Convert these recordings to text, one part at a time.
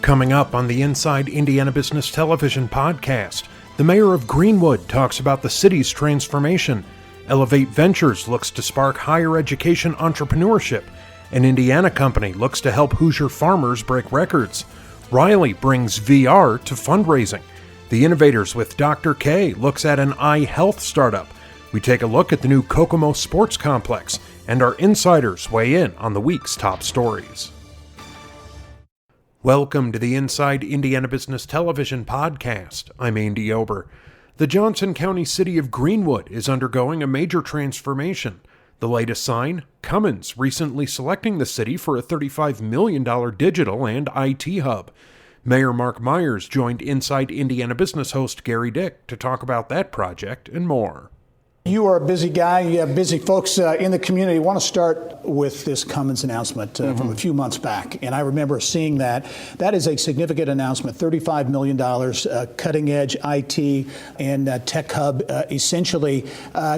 Coming up on the Inside Indiana Business Television podcast, the mayor of Greenwood talks about the city's transformation. Elevate Ventures looks to spark higher education entrepreneurship. An Indiana company looks to help Hoosier farmers break records. Riley brings VR to fundraising. The Innovators with Dr. K looks at an eye health startup. We take a look at the new Kokomo Sports Complex, and our insiders weigh in on the week's top stories. Welcome to the Inside Indiana Business Television podcast. I'm Andy Ober. The Johnson County city of Greenwood is undergoing a major transformation. The latest sign, Cummins recently selecting the city for a $35 million digital and IT hub. Mayor Mark Myers joined Inside Indiana Business host Gary Dick to talk about that project and more. You are a busy guy. You have busy folks in the community. I want to start with this Cummins announcement from a few months back. And I remember seeing that. That is a significant announcement, $35 million, cutting edge IT and tech hub, essentially.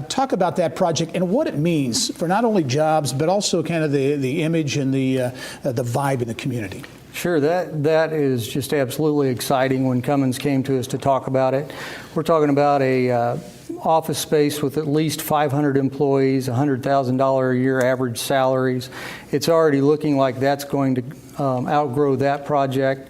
Talk about that project and what it means for not only jobs, but also kind of the image and the vibe in the community. Sure, that is just absolutely exciting when Cummins came to us to talk about it. We're talking about a office space with at least 500 employees, $100,000 a year average salaries. It's already looking like that's going to outgrow that project.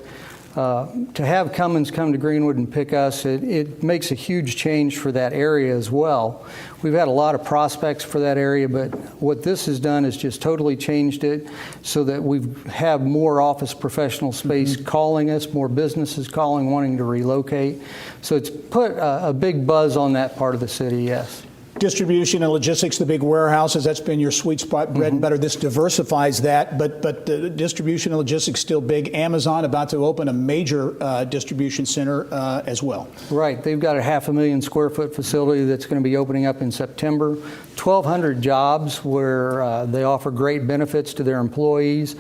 To have Cummins come to Greenwood and pick us, it makes a huge change for that area as well. We've had a lot of prospects for that area, but what this has done is just totally changed it so that we have more office professional space calling us, more businesses calling, wanting to relocate. So it's put a big buzz on that part of the city, yes. Distribution and logistics, the big warehouses, that's been your sweet spot, bread and butter. This diversifies that, but the distribution and logistics still big. Amazon about to open a major distribution center as well. Right. They've got a 500,000 square foot facility that's going to be opening up in September. 1,200 jobs where they offer great benefits to their employees.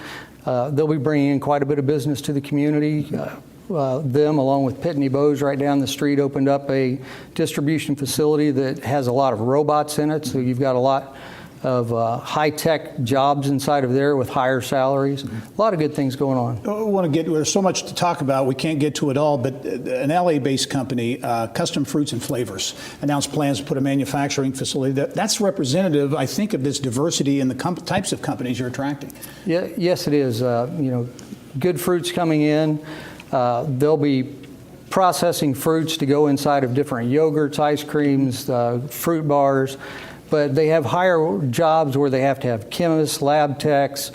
They'll be bringing in quite a bit of business to the community. Them, along with Pitney Bowes right down the street, opened up a distribution facility that has a lot of robots in it. So you've got a lot of high-tech jobs inside of there with higher salaries. A lot of good things going on. I want to get, there's so much to talk about. We can't get to it all, but an LA-based company, Custom Fruits and Flavors, announced plans to put a manufacturing facility. That's representative, I think, of this diversity in the types of companies you're attracting. Yeah, yes, it is. Good fruits coming in. They'll be processing fruits to go inside of different yogurts, ice creams, fruit bars, but they have higher jobs where they have to have chemists, lab techs,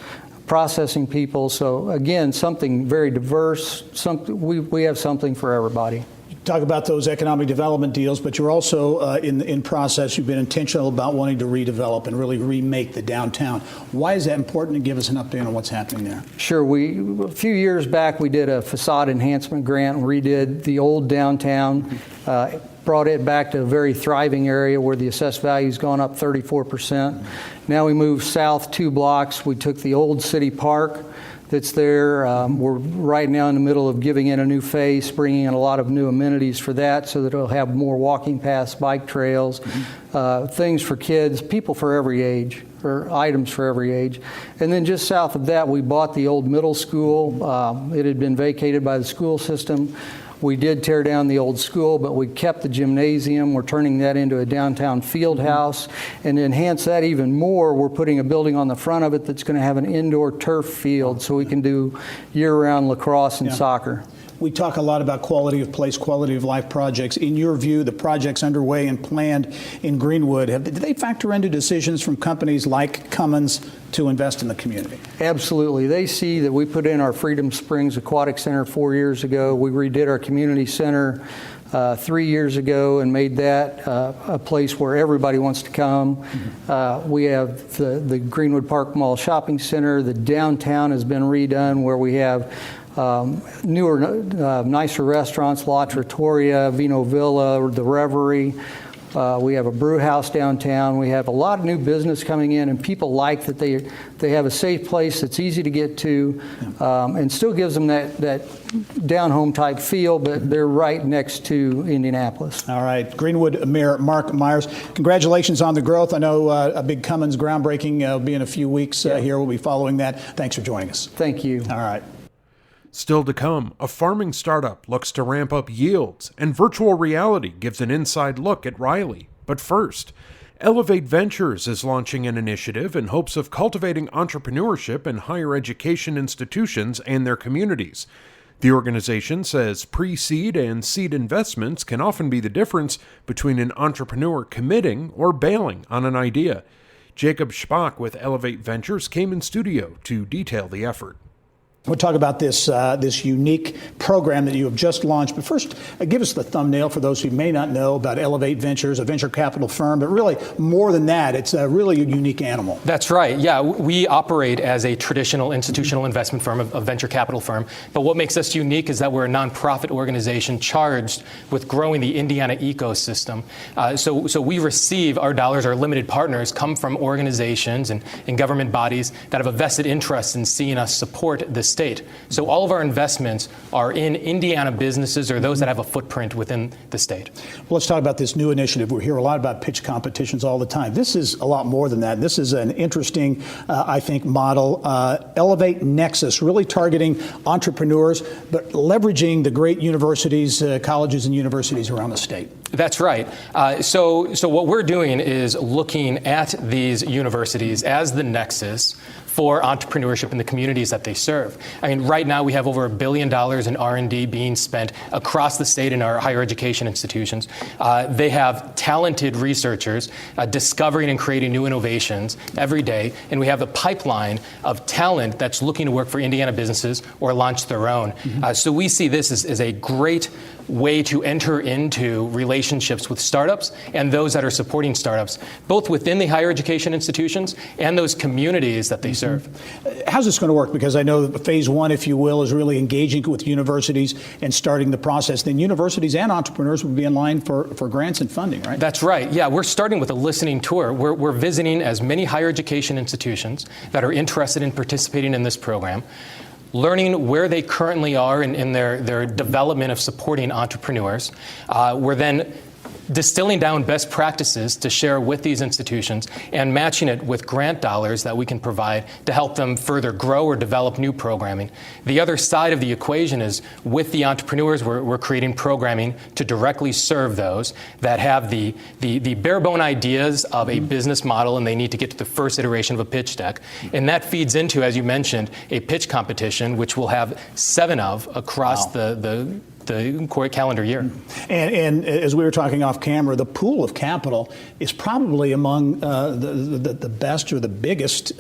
processing people. So again, something very diverse. We have something for everybody. Talk about those economic development deals, but you're also in process. You've been intentional about wanting to redevelop and really remake the downtown. Why is that important? And give us an update on what's happening there. Sure. A few years back, we did a facade enhancement grant and redid the old downtown, brought it back to a very thriving area where the assessed value's gone up 34%. Now we moved south 2 blocks. We took the old city park that's there. We're right now in the middle of giving it a new face, bringing in a lot of new amenities for that so that it'll have more walking paths, bike trails, things for kids, people for every age, or items for every age. And then just south of that, we bought the old middle school. It had been vacated by the school system. We did tear down the old school, but we kept the gymnasium. We're turning that into a downtown field house. And to enhance that even more, we're putting a building on the front of it that's going to have an indoor turf field so we can do year-round lacrosse and soccer. We talk a lot about quality of place, quality of life projects. In your view, the projects underway and planned in Greenwood, did they factor into decisions from companies like Cummins to invest in the community? Absolutely. They see that we put in our Freedom Springs Aquatic Center 4 years ago. We redid our community center 3 years ago and made that a place where everybody wants to come. We have the Greenwood Park Mall Shopping Center. The downtown has been redone where we have newer, nicer restaurants, La Trattoria, Vino Villa, the Reverie. We have a brew house downtown. We have a lot of new business coming in, and people like that they have a safe place that's easy to get to, and still gives them that down-home type feel, but they're right next to Indianapolis. All right. Greenwood Mayor Mark Myers, congratulations on the growth. I know a big Cummins groundbreaking will be in a few weeks here. We'll be following that. Thanks for joining us. Thank you. All right. Still to come, a farming startup looks to ramp up yields, and virtual reality gives an inside look at Riley. But first, Elevate Ventures is launching an initiative in hopes of cultivating entrepreneurship in higher education institutions and their communities. The organization says pre-seed and seed investments can often be the difference between an entrepreneur committing or bailing on an idea. Jacob Spock with Elevate Ventures came in studio to detail the effort. We'll talk about this unique program that you have just launched. But first, give us the thumbnail for those who may not know about Elevate Ventures, a venture capital firm. But really, more than that, it's really a unique animal. That's right. Yeah, we operate as a traditional institutional investment firm, a venture capital firm. But what makes us unique is that we're a nonprofit organization charged with growing the Indiana ecosystem. So we receive our dollars, our limited partners come from organizations and government bodies that have a vested interest in seeing us support the state. So all of our investments are in Indiana businesses or those that have a footprint within the state. Well, let's talk about this new initiative. We hear a lot about pitch competitions all the time. This is a lot more than that. This is an interesting, I think, model. Elevate Nexus, really targeting entrepreneurs, but leveraging the great universities, colleges and universities around the state. That's right. So what we're doing is looking at these universities as the nexus for entrepreneurship in the communities that they serve. I mean, right now we have over $1 billion in R&D being spent across the state in our higher education institutions. They have talented researchers discovering and creating new innovations every day, and we have a pipeline of talent that's looking to work for Indiana businesses or launch their own. So we see this as a great way to enter into relationships with startups and those that are supporting startups, both within the higher education institutions and those communities that they serve. How's this going to work? Because I know that phase one, if you will, is really engaging with universities and starting the process. Then universities and entrepreneurs will be in line for grants and funding, right? That's right. Yeah, we're starting with a listening tour. We're visiting as many higher education institutions that are interested in participating in this program, learning where they currently are in their development of supporting entrepreneurs. We're then distilling down best practices to share with these institutions and matching it with grant dollars that we can provide to help them further grow or develop new programming. The other side of the equation is with the entrepreneurs, we're creating programming to directly serve those that have the bare bone ideas of a business model and they need to get to the first iteration of a pitch deck. And that feeds into, as you mentioned, a pitch competition, which we'll have 7 of across the core calendar year. And as we were talking off camera, the pool of capital is probably among the best or the biggest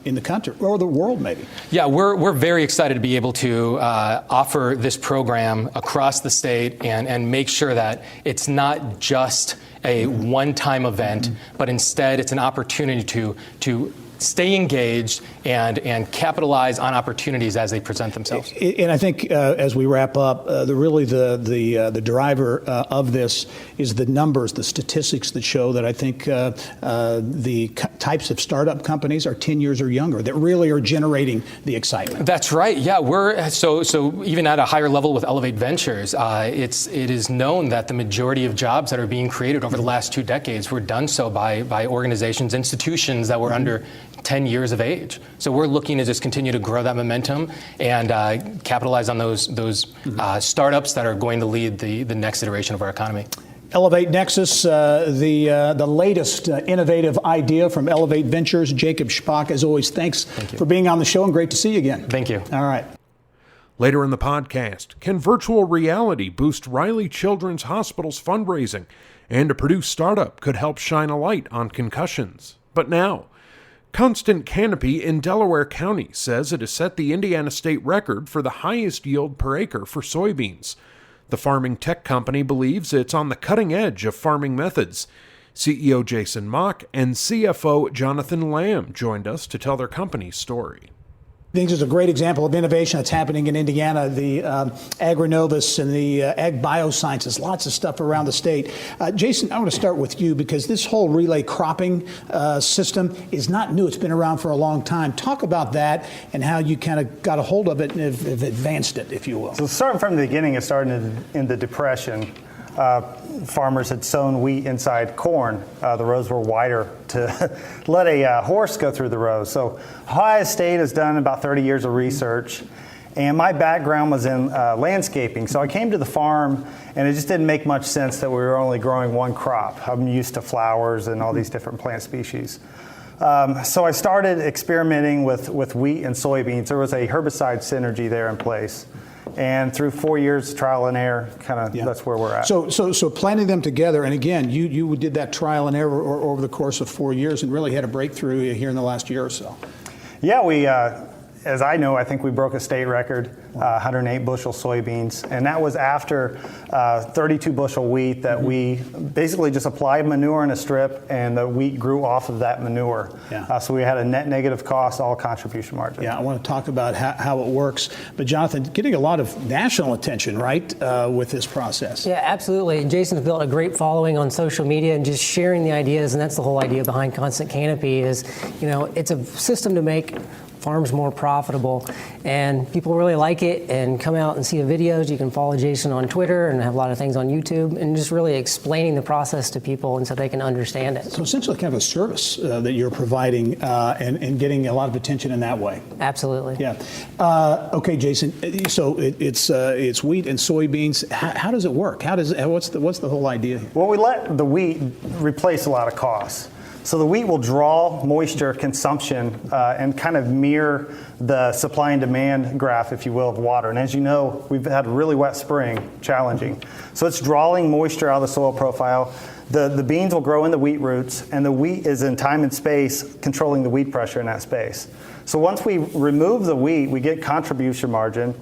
in the country or the world, maybe. Yeah, we're very excited to be able to offer this program across the state and make sure that it's not just a one-time event, but instead it's an opportunity to stay engaged and capitalize on opportunities as they present themselves. And I think as we wrap up, the driver of this is the numbers, the statistics that show that I think the types of startup companies are 10 years or younger that really are generating the excitement. That's right. Yeah, we're so even at a higher level with Elevate Ventures, it is known that the majority of jobs that are being created over the last 2 decades were done so by organizations, institutions that were under 10 years of age. So we're looking to just continue to grow that momentum and capitalize on those startups that are going to lead the next iteration of our economy. Elevate Nexus, the latest innovative idea from Elevate Ventures. Jacob Spock, as always, thanks for being on the show and great to see you again. Thank you. All right. Later in the podcast, can virtual reality boost Riley Children's Hospital's fundraising? And a Purdue startup could help shine a light on concussions. But now, Constant Canopy in Delaware County says it has set the Indiana state record for the highest yield per acre for soybeans. The farming tech company believes it's on the cutting edge of farming methods. CEO Jason Mock and CFO Jonathan Lamb joined us to tell their company's story. I think this is a great example of innovation that's happening in Indiana, the Agronovus and the Ag Biosciences, lots of stuff around the state. Jason, I want to start with you because this whole relay cropping system is not new. It's been around for a long time. Talk about that and how you kind of got a hold of it and have advanced it, if you will. So starting from the beginning, it started in the Depression. Farmers had sown wheat inside corn. The rows were wider to let a horse go through the rows. So Ohio State has done about 30 years of research And my background was in landscaping, so I came to the farm, and it just didn't make much sense that we were only growing one crop. I'm used to flowers and all these different plant species. So I started experimenting with wheat and soybeans. There was a herbicide synergy there in place. And through 4 years of trial and error, that's where we're at. So planting them together, and again, you did that trial and error over the course of 4 years and really had a breakthrough here in the last year or so. Yeah, we, as I know, I think we broke a state record, 108 bushel soybeans, and that was after 32 bushel wheat that we basically just applied manure in a strip, and the wheat grew off of that manure. Yeah. So we had a net negative cost, all contribution margin. Yeah, I want to talk about how it works. But Jonathan, getting a lot of national attention, right, with this process. Yeah, absolutely. Jason's built a great following on social media and just sharing the ideas, and that's the whole idea behind Constant Canopy is, it's a system to make farms more profitable, and people really like it and come out and see the videos. You can follow Jason on Twitter and have a lot of things on YouTube, and just really explaining the process to people and so they can understand it. So essentially kind of a service that you're providing and getting a lot of attention in that way. Absolutely. Yeah. Okay, Jason, so it's wheat and soybeans. How does it work? What's the whole idea here? Well, we let the wheat replace a lot of costs. So the wheat will draw moisture consumption and kind of mirror the supply and demand graph, if you will, of water. And as you know, we've had a really wet spring, challenging. So it's drawing moisture out of the soil profile. The beans will grow in the wheat roots, and the wheat is in time and space controlling the weed pressure in that space. So once we remove the wheat, we get contribution margin,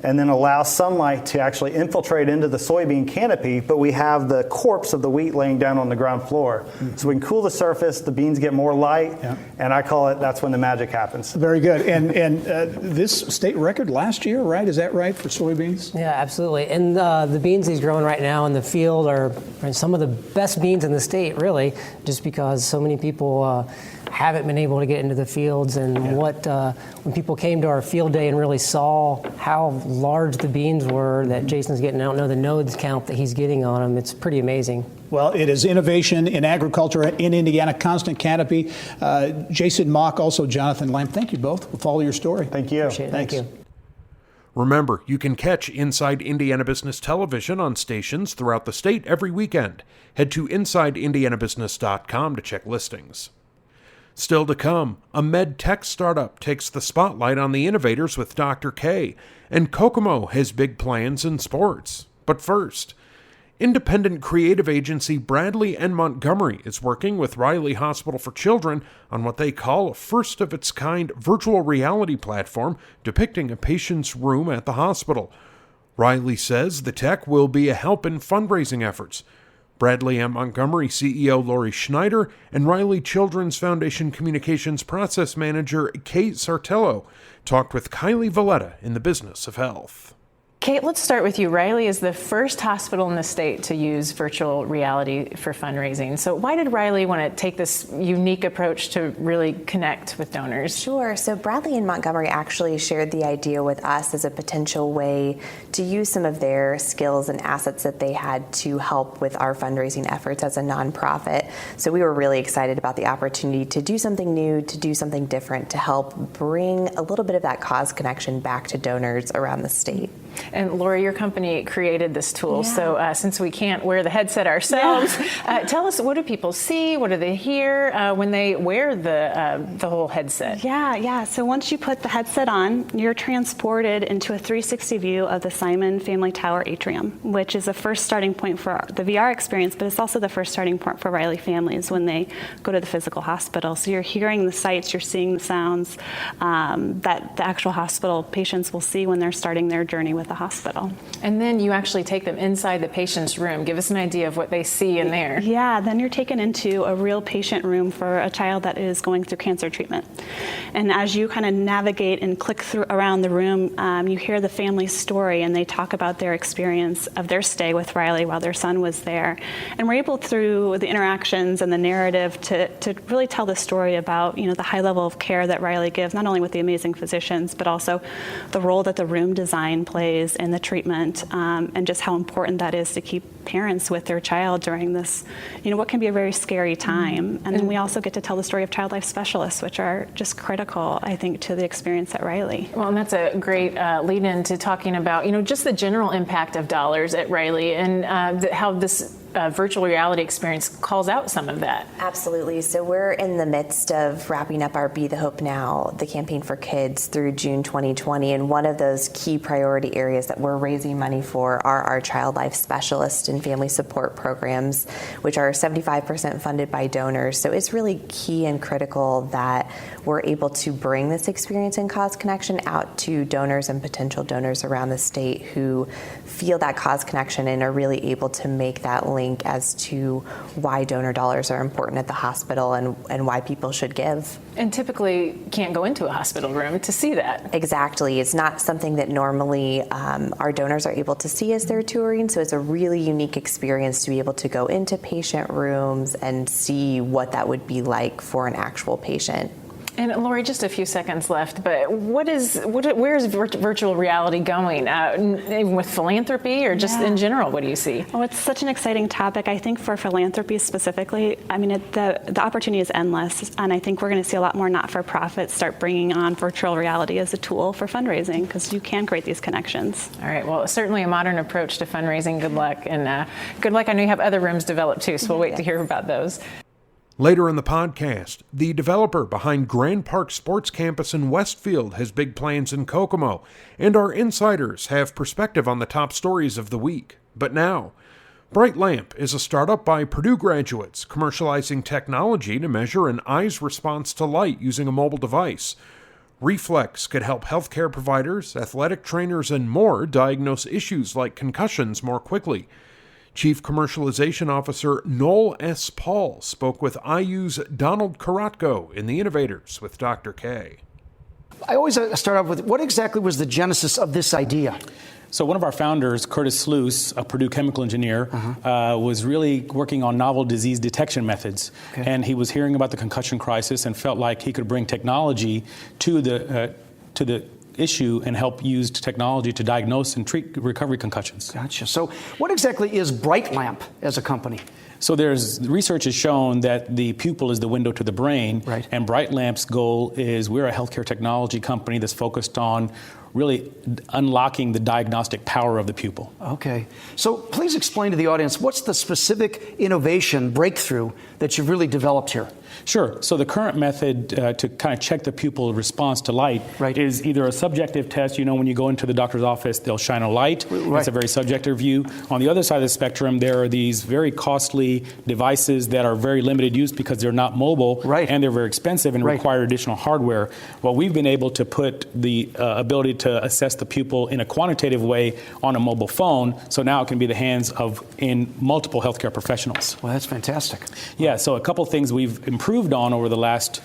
and then allow sunlight to actually infiltrate into the soybean canopy, but we have the corpse of the wheat laying down on the ground floor. So we can cool the surface, the beans get more light, and I call it, that's when the magic happens. Very good. And this state record last year, right? Is that right for soybeans? Yeah, absolutely. And the beans he's growing right now in the field are some of the best beans in the state, really, just because so many people haven't been able to get into the fields, and when people came to our field day and really saw how large the beans were that Jason's getting, I don't know the nodes count that he's getting on them, it's pretty amazing. Well, it is innovation in agriculture in Indiana, Constant Canopy. Jason Mock, also Jonathan Lamb, thank you both. We'll follow your story. Thank you. Appreciate it. Thanks. Thank you. Remember, you can catch Inside Indiana Business Television on stations throughout the state every weekend. Head to InsideIndianaBusiness.com to check listings. Still to come, a med tech startup takes the spotlight on the Innovators with Dr. K, and Kokomo has big plans in sports. But first, independent creative agency Bradley and Montgomery is working with Riley Hospital for Children on what they call a first-of-its-kind virtual reality platform depicting a patient's room at the hospital. Riley says the tech will be a help in fundraising efforts. Bradley and Montgomery CEO Lori Schneider and Riley Children's Foundation Communications Process Manager Kate Sartello talked with Kylie Valletta in the Business of Health. Kate, let's start with you. Riley is the first hospital in the state to use virtual reality for fundraising. So why did Riley want to take this unique approach to really connect with donors? Sure. So Bradley and Montgomery actually shared the idea with us as a potential way to use some of their skills and assets that they had to help with our fundraising efforts as a nonprofit. So we were really excited about the opportunity to do something new, to do something different, to help bring a little bit of that cause connection back to donors around the state. And Lori, your company created this tool. Yeah. So since we can't wear the headset ourselves, tell us, what do people see? What do they hear when they wear the whole headset? Yeah. So once you put the headset on, you're transported into a 360 view of the Simon Family Tower atrium, which is the first starting point for the VR experience, but it's also the first starting point for Riley families when they go to the physical hospital. So you're hearing the sights, you're seeing the sounds that the actual hospital patients will see when they're starting their journey with the hospital. And then you actually take them inside the patient's room. Give us an idea of what they see in there. Yeah, then you're taken into a real patient room for a child that is going through cancer treatment. And as you kind of navigate and click through around the room, you hear the family's story, and they talk about their experience of their stay with Riley while their son was there. And we're able, through the interactions and the narrative, to really tell the story about, the high level of care that Riley gives, not only with the amazing physicians, but also the role that the room design plays plays in the treatment, and just how important that is to keep parents with their child during this, what can be a very scary time. And then we also get to tell the story of child life specialists, which are just critical, I think, to the experience at Riley. Well, and that's a great lead into talking about, just the general impact of dollars at Riley and how this virtual reality experience calls out some of that. Absolutely. So we're in the midst of wrapping up our Be the Hope Now, the campaign for kids, through June 2020. And one of those key priority areas that we're raising money for are our child life specialist and family support programs, which are 75% funded by donors. So it's really key and critical that we're able to bring this experience and cause connection out to donors and potential donors around the state who feel that cause connection and are really able to make that link as to why donor dollars are important at the hospital and why people should give. And typically can't go into a hospital room to see that. Exactly. It's not something that normally our donors are able to see as they're touring, so it's a really unique experience to be able to go into patient rooms and see what that would be like for an actual patient. And Lori, just a few seconds left, but where's virtual reality going? With philanthropy or just in general, what do you see? Oh, it's such an exciting topic. I think for philanthropy specifically, the opportunity is endless, and I think we're going to see a lot more not-for-profits start bringing on virtual reality as a tool for fundraising, because you can create these connections. All right, well, certainly a modern approach to fundraising. Good luck, and good luck. I know you have other rooms developed too, so we'll wait to hear about those. Later in the podcast, the developer behind Grand Park Sports Campus in Westfield has big plans in Kokomo, and our insiders have perspective on the top stories of the week. But now, Bright Lamp is a startup by Purdue graduates commercializing technology to measure an eye's response to light using a mobile device. Reflex could help healthcare providers, athletic trainers, and more diagnose issues like concussions more quickly. Chief Commercialization Officer Noel S. Paul spoke with IU's Donald Karatko in the Innovators with Dr. K. I always start off with, what exactly was the genesis of this idea? So one of our founders, Curtis Sluice, a Purdue chemical engineer, was really working on novel disease detection methods. Okay. And he was hearing about the concussion crisis and felt like he could bring technology to the issue and help use technology to diagnose and treat recovery concussions. Gotcha. So what exactly is Bright Lamp as a company? So research has shown that the pupil is the window to the brain, right. And Bright Lamp's goal is we're a healthcare technology company that's focused on really unlocking the diagnostic power of the pupil. Okay. So please explain to the audience, what's the specific innovation breakthrough that you've really developed here? Sure. So the current method to kind of check the pupil response to light is either a subjective test. When you go into the doctor's office, they'll shine a light. Right. It's a very subjective view. On the other side of the spectrum, there are these very costly devices that are very limited use because they're not mobile, and they're very expensive and require additional hardware. Well, we've been able to put the ability to assess the pupil in a quantitative way on a mobile phone, so now it can be the hands of in multiple healthcare professionals. Well, that's fantastic. Yeah, so a couple things we've improved on over the last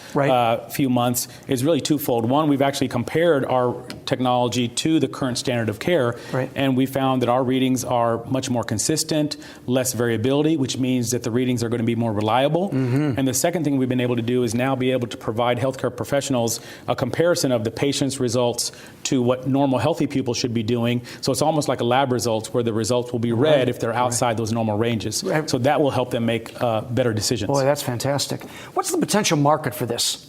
few months is really twofold. One, we've actually compared our technology to the current standard of care, and we found that our readings are much more consistent, less variability, which means that the readings are going to be more reliable. And the second thing we've been able to do is now be able to provide healthcare professionals a comparison of the patient's results to what normal healthy people should be doing. So it's almost like a lab results where the results will be red if they're outside those normal ranges. So that will help them make better decisions. Boy, that's fantastic. What's the potential market for this?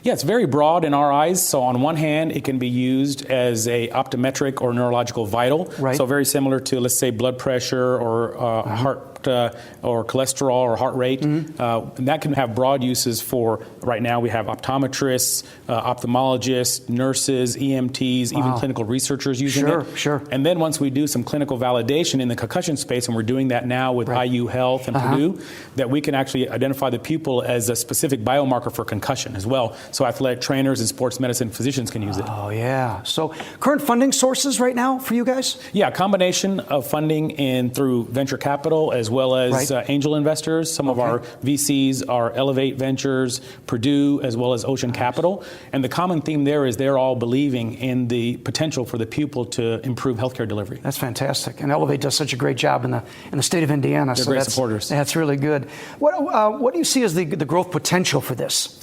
Yeah, it's very broad in our eyes. So on one hand, it can be used as a optometric or neurological vital. So very similar to, let's say, blood pressure or heart or cholesterol or heart rate. And that can have broad uses for, right now we have optometrists, ophthalmologists, nurses, EMTs, even clinical researchers using it. And then once we do some clinical validation in the concussion space, and we're doing that now with IU Health and Purdue, that we can actually identify the pupil as a specific biomarker for concussion as well. So athletic trainers and sports medicine physicians can use it. Oh, yeah. So current funding sources right now for you guys? Yeah, a combination of funding through venture capital as well as angel investors. Some of our VCs are Elevate Ventures, Purdue, as well as Ocean Capital. And the common theme there is they're all believing in the potential for the pupil to improve healthcare delivery. That's fantastic. And Elevate does such a great job in the state of Indiana. They're great supporters. That's really good. What do you see as the growth potential for this?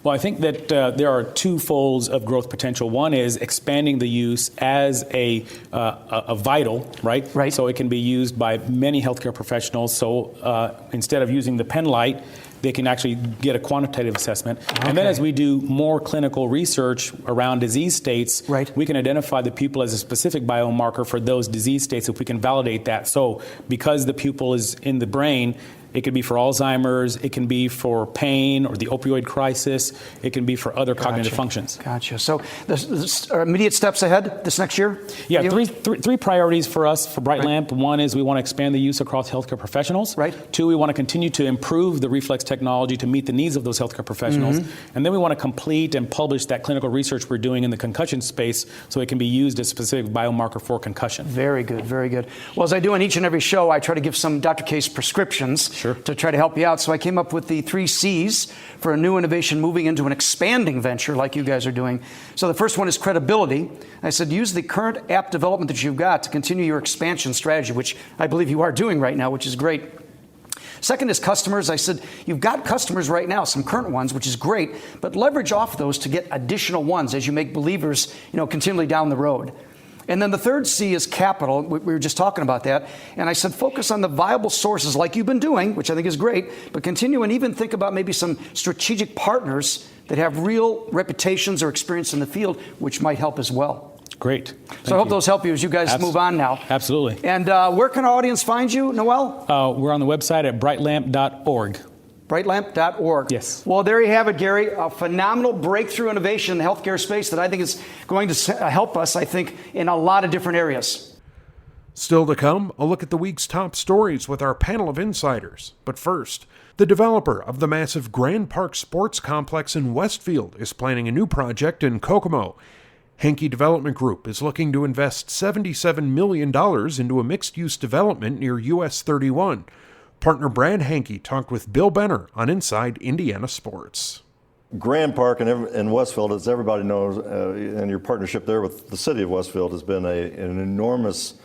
Well, I think that there are two folds of growth potential. One is expanding the use as a vital, right? Right. So it can be used by many healthcare professionals. So instead of using the pen light, they can actually get a quantitative assessment. Okay. And then as we do more clinical research around disease states, right, we can identify the pupil as a specific biomarker for those disease states if we can validate that. So because the pupil is in the brain, it could be for Alzheimer's, it can be for pain or the opioid crisis, it can be for other cognitive functions. Gotcha. So the immediate steps ahead this next year? Yeah, three priorities for us for Bright Lamp. One is we want to expand the use across healthcare professionals. Right. Two, we want to continue to improve the reflex technology to meet the needs of those healthcare professionals. And then we want to complete and publish that clinical research we're doing in the concussion space so it can be used as a specific biomarker for concussion. Very good, very good. Well, as I do on each and every show, I try to give some Dr. Case prescriptions. Sure. To try to help you out. So I came up with the 3 C's for a new innovation moving into an expanding venture like you guys are doing. So the first one is credibility. I said use the current app development that you've got to continue your expansion strategy, which I believe you are doing right now, which is great. Second is customers. I said, you've got customers right now, some current ones, which is great, but leverage off those to get additional ones as you make believers, continually down the road. And then the third C is capital. We were just talking about that. And I said, focus on the viable sources like you've been doing, which I think is great, but continue and even think about maybe some strategic partners that have real reputations or experience in the field, which might help as well. Great. So I hope those help you as you guys move on now. Absolutely. And where can our audience find you, Noel? We're on the website at brightlamp.org. Brightlamp.org. Yes. Well, there you have it, Gary. A phenomenal breakthrough innovation in the healthcare space that I think is going to help us, in a lot of different areas. Still to come, a look at the week's top stories with our panel of insiders. But first, the developer of the massive Grand Park Sports Complex in Westfield is planning a new project in Kokomo. Henke Development Group is looking to invest $77 million into a mixed-use development near US 31. Partner Brad Henke talked with Bill Benner on Inside Indiana Sports. Grand Park in Westfield, as everybody knows, and your partnership there with the city of Westfield has been an enormous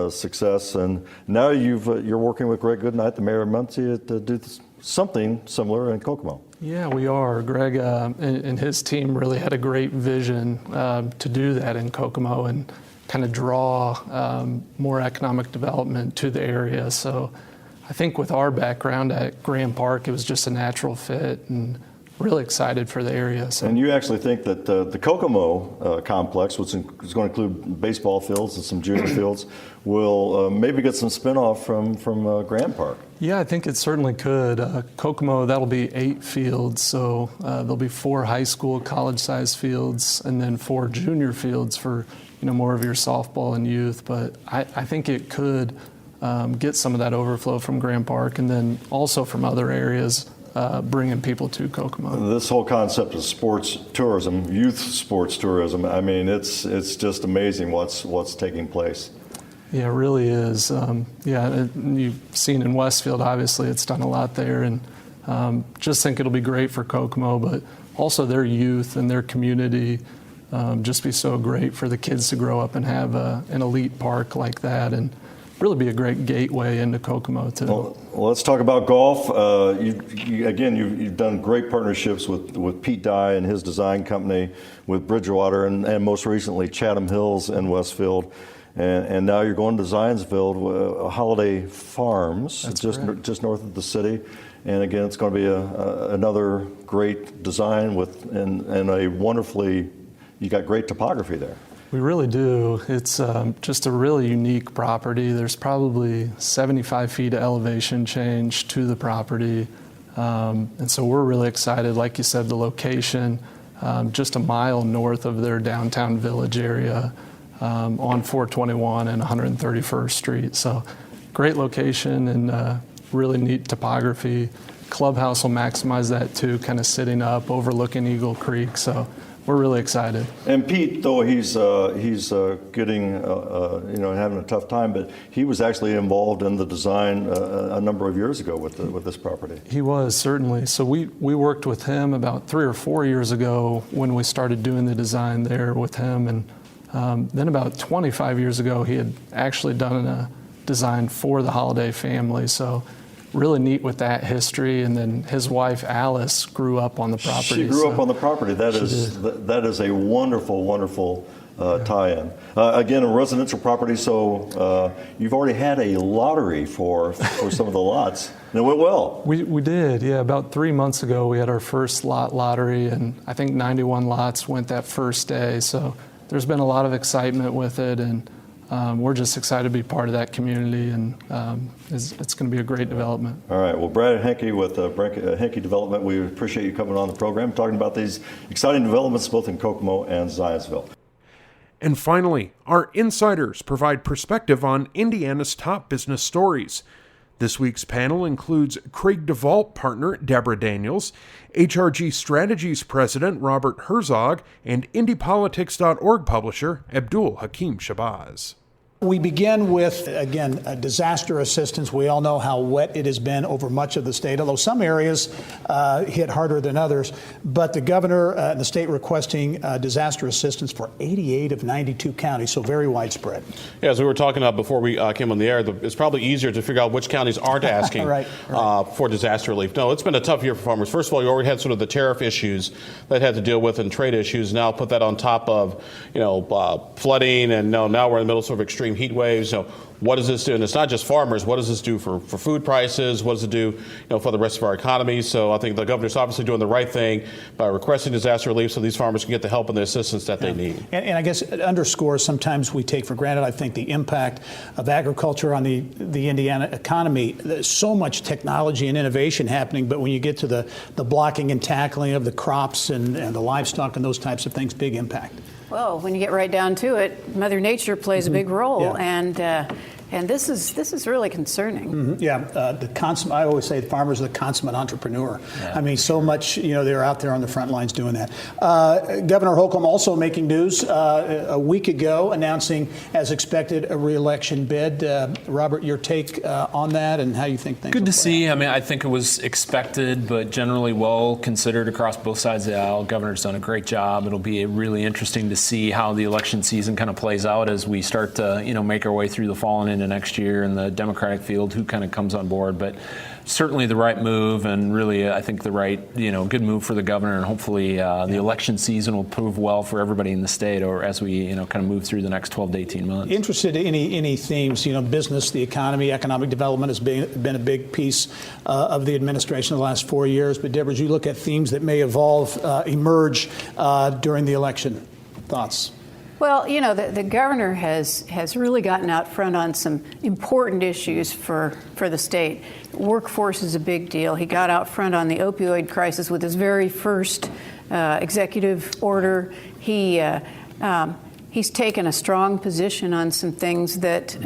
success. And now you're working with Greg Goodnight, the mayor of Muncie, to do something similar in Kokomo. Yeah, we are. Greg and his team really had a great vision to do that in Kokomo and kind of draw more economic development to the area. So I think with our background at Grand Park, it was just a natural fit and really excited for the area. So. And you actually think that the Kokomo complex, which is going to include baseball fields and some junior fields, will maybe get some spinoff from Grand Park? Yeah, I think it certainly could. Kokomo, that'll be 8 fields, so there'll be 4 high school, college-sized fields, and then 4 junior fields for more of your softball and youth. But I think it could get some of that overflow from Grand Park and then also from other areas, bringing people to Kokomo. This whole concept of sports tourism, youth sports tourism, I mean, it's just amazing what's taking place. Yeah, it really is. You've seen in Westfield, obviously, it's done a lot there, and just think it'll be great for Kokomo, but also their youth and their community. Just be so great for the kids to grow up and have an elite park like that, and really be a great gateway into Kokomo too. Well, let's talk about golf. You've done great partnerships with Pete Dye and his design company, with Bridgewater, and most recently Chatham Hills in Westfield. And now you're going to Zionsville, Holiday Farms, just north of the city. And again, it's going to be another great design and a wonderfully, you got great topography there. We really do. It's just a really unique property. There's probably 75 feet of elevation change to the property. And so we're really excited. Like you said, the location, just a mile north of their downtown village area, on 421 and 131st Street. So great location and really neat topography. Clubhouse will maximize that too, kind of sitting up, overlooking Eagle Creek. So we're really excited. And Pete, though he's getting having a tough time, but he was actually involved in the design a number of years ago with this property. He was, certainly. So we worked with him about 3 or 4 years ago when we started doing the design there with him, and then about 25 years ago he had actually done a design for the Holiday family. So really neat with that history. And then his wife, Alice, grew up on the property. She grew up on the property. That is a wonderful, wonderful tie-in. Again, a residential property, so you've already had a lottery for some of the lots, and it went well. We did, yeah. About 3 months ago, we had our first lot lottery, and I think 91 lots went that first day. So there's been a lot of excitement with it, and we're just excited to be part of that community, and it's going to be a great development. All right. Well, Brad Henke with Henke Development, we appreciate you coming on the program, talking about these exciting developments both in Kokomo and Zionsville. And finally, our insiders provide perspective on Indiana's top business stories. This week's panel includes Craig DeVault partner Deborah Daniels, HRG Strategies president Robert Herzog, and IndyPolitics.org publisher Abdul Hakim Shabazz. We begin with, again, disaster assistance. We all know how wet it has been over much of the state, although some areas hit harder than others. But the governor and the state requesting disaster assistance for 88 of 92 counties, so very widespread. Yeah, as we were talking about before we came on the air, it's probably easier to figure out which counties aren't asking right. For disaster relief. No, it's been a tough year for farmers. First of all, you already had sort of the tariff issues that had to deal with and trade issues. Now put that on top of, flooding, and now we're in the middle of sort of extreme heat waves. So what does this do? And it's not just farmers. What does this do for food prices? What does it do, for the rest of our economy? So I think the governor's obviously doing the right thing by requesting disaster relief so these farmers can get the help and the assistance that they need. And I guess it underscores sometimes we take for granted, I think, the impact of agriculture on the Indiana economy. There's so much technology and innovation happening, but when you get to the blocking and tackling of the crops and the livestock and those types of things, big impact. Well, when you get right down to it, Mother Nature plays a big role, and this is really concerning. Mm-hmm. Yeah, I always say the farmers are the consummate entrepreneur. Yeah. I mean, so much, they're out there on the front lines doing that. Governor Holcomb also making news a week ago, announcing, as expected, a re-election bid. Robert, your take on that and how you think things Good to see. I mean, I think it was expected, but generally well considered across both sides of the aisle. Governor's done a great job. It'll be really interesting to see how the election season kind of plays out as we start to, make our way through the fall and into next year in the Democratic field, who kind of comes on board. But certainly the right move, and really I think the right, good move for the governor, and hopefully the election season will prove well for everybody in the state, or as we, kind of move through the next 12 to 18 months. Interested in any themes, business, the economy, economic development has been a big piece of the administration in the last 4 years. But Deborah, as you look at themes that may emerge during the election, thoughts? Well, the governor has really gotten out front on some important issues for the state. Workforce is a big deal. He got out front on the opioid crisis with his very first executive order. He's taken a strong position on some things that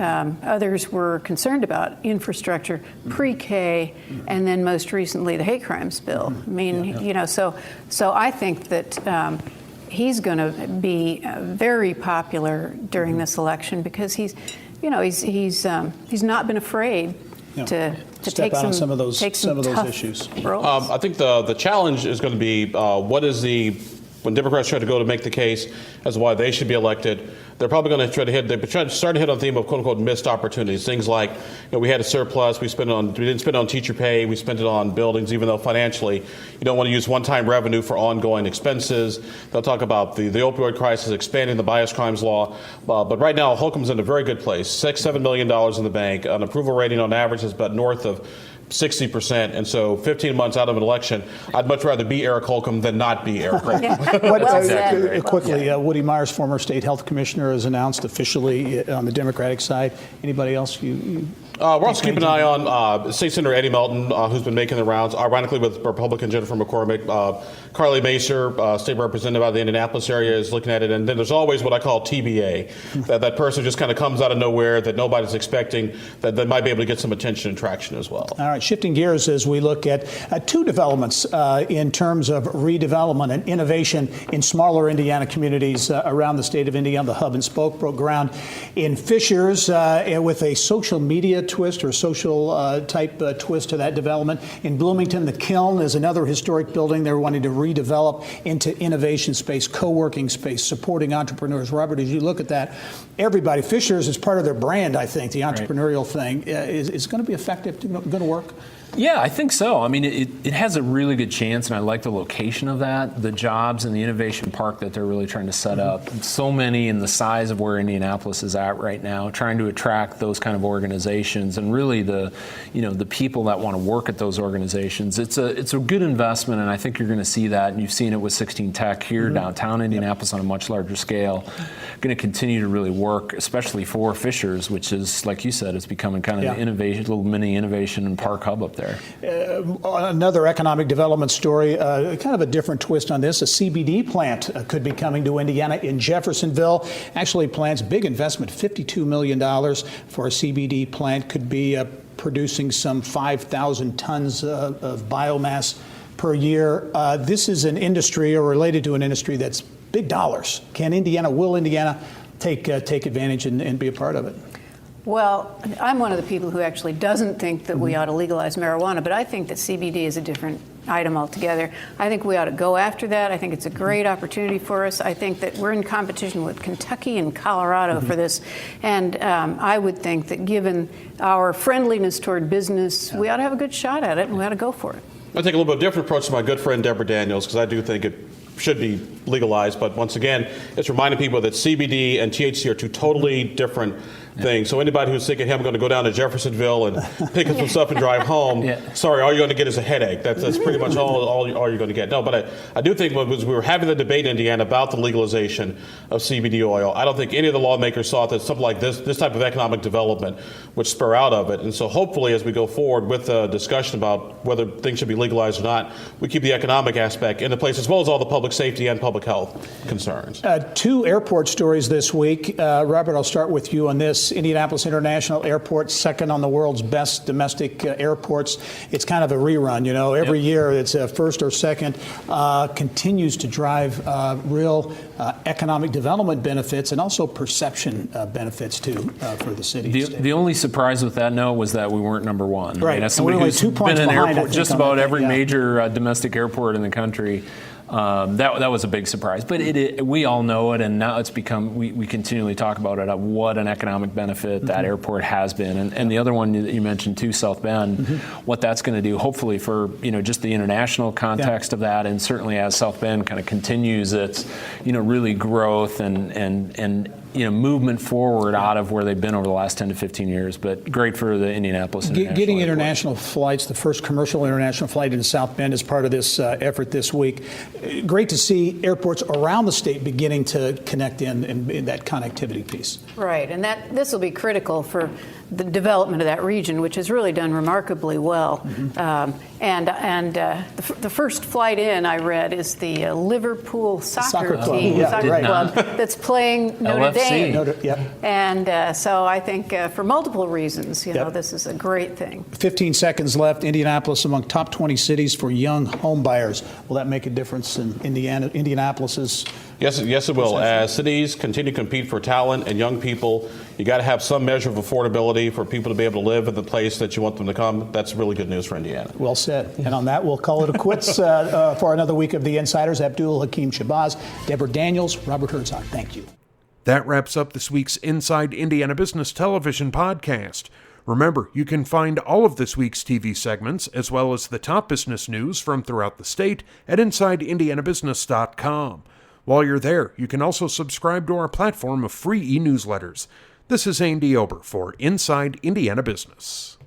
others were concerned about: infrastructure, pre-K, and then most recently the hate crimes bill. I mean, so I think that he's going to be very popular during this election because he's not been afraid to step out on some of those issues. I think the challenge is going to be when Democrats try to go to make the case as to why they should be elected, they're probably going to try to hit. They're trying to start to hit on the theme of "quote unquote" missed opportunities. Things like, we had a surplus, we didn't spend it on teacher pay, we spent it on buildings, even though financially you don't want to use one-time revenue for ongoing expenses. They'll talk about the opioid crisis, expanding the bias crimes law. But right now, Holcomb's in a very good place. $7 million in the bank, an approval rating on average is about north of 60%, and so 15 months out of an election, I'd much rather be Eric Holcomb than not be Eric Holcomb. Quickly, Woody Myers, former state health commissioner, has announced officially on the Democratic side. Anybody else you we're also keeping an eye on State Senator Eddie Melton, who's been making the rounds, ironically with Republican Jennifer McCormick. Carly Macer, state representative out of the Indianapolis area, is looking at it. And then there's always what I call TBA, that person just kind of comes out of nowhere that nobody's expecting, that might be able to get some attention and traction as well. All right, shifting gears as we look at two developments in terms of redevelopment and innovation in smaller Indiana communities around the state of Indiana. The hub and spoke broke ground in Fishers with a social media twist or social type twist to that development. In Bloomington, the Kiln is another historic building they're wanting to redevelop into innovation space, co-working space, supporting entrepreneurs. Robert, as you look at that, everybody, Fishers is part of their brand, I think, the entrepreneurial thing. Is going to be effective, going to work? Yeah, I think so. I mean, it has a really good chance, and I like the location of that, the jobs and the innovation park that they're really trying to set up. So many in the size of where Indianapolis is at right now, trying to attract those kind of organizations and really the people that want to work at those organizations. It's a good investment, and I think you're going to see that, and you've seen it with 16 Tech here downtown Indianapolis on a much larger scale. Going to continue to really work, especially for Fishers, which is, like you said, it's becoming kind of an innovation, little mini innovation and park hub up there. Another economic development story, kind of a different twist on this. A CBD plant could be coming to Indiana in Jeffersonville. Actually plans big investment, $52 million for a CBD plant. Could be producing some 5,000 tons of biomass per year. This is an industry, or related to an industry, that's big dollars. Will Indiana take advantage and be a part of it? Well, I'm one of the people who actually doesn't think that we ought to legalize marijuana, but I think that CBD is a different item altogether. I think we ought to go after that. I think it's a great opportunity for us. I think that we're in competition with Kentucky and Colorado for this, and I would think that given our friendliness toward business, we ought to have a good shot at it, and we ought to go for it. I take a little bit different approach to my good friend Deborah Daniels, because I do think it should be legalized. But once again, it's reminding people that CBD and THC are two totally different things. So anybody who's thinking, hey, I'm going to go down to Jeffersonville and pick up some stuff and drive home, sorry, all you're going to get is a headache. That's pretty much all you're going to get. No, but I do think when we were having the debate in Indiana about the legalization of CBD oil, I don't think any of the lawmakers thought that something like this type of economic development would spur out of it. And so hopefully as we go forward with the discussion about whether things should be legalized or not, we keep the economic aspect into place, as well as all the public safety and public health concerns. Two airport stories this week. Robert, I'll start with you on this. Indianapolis International Airport, second on the world's best domestic airports. It's kind of a rerun, every year it's first or second. Continues to drive real economic development benefits and also perception benefits too for the city. The only surprise with that note was that we weren't number one. Right. I mean, as somebody who's been in airport, just about every major domestic airport in the country, that was a big surprise. But we all know it, and now it's become, we continually talk about it, what an economic benefit that airport has been. And the other one that you mentioned too, South Bend, what that's going to do, hopefully for just the international context of that, and certainly as South Bend kind of continues its really growth and movement forward out of where they've been over the last 10 to 15 years, but great for the Indianapolis International Getting Airport. International flights, the first commercial international flight into South Bend is part of this effort this week. Great to see airports around the state beginning to connect in that connectivity piece. Right, and this will be critical for the development of that region, which has really done remarkably well. The first flight in, I read, is the Liverpool soccer team, club that's playing Notre Dame. And so I think for multiple reasons, this is a great thing. 15 seconds left. Indianapolis among top 20 cities for young home buyers. Will that make a difference in Indianapolis's? Yes, it will. As cities continue to compete for talent and young people, you got to have some measure of affordability for people to be able to live in the place that you want them to come. That's really good news for Indiana. Well said. And on that, we'll call it a quits for another week of The Insiders. Abdul Hakim Shabazz, Deborah Daniels, Robert Herzog. Thank you. That wraps up this week's Inside Indiana Business Television podcast. Remember, you can find all of this week's TV segments, as well as the top business news from throughout the state, at InsideIndianaBusiness.com. While you're there, you can also subscribe to our platform of free e-newsletters. This is Andy Ober for Inside Indiana Business.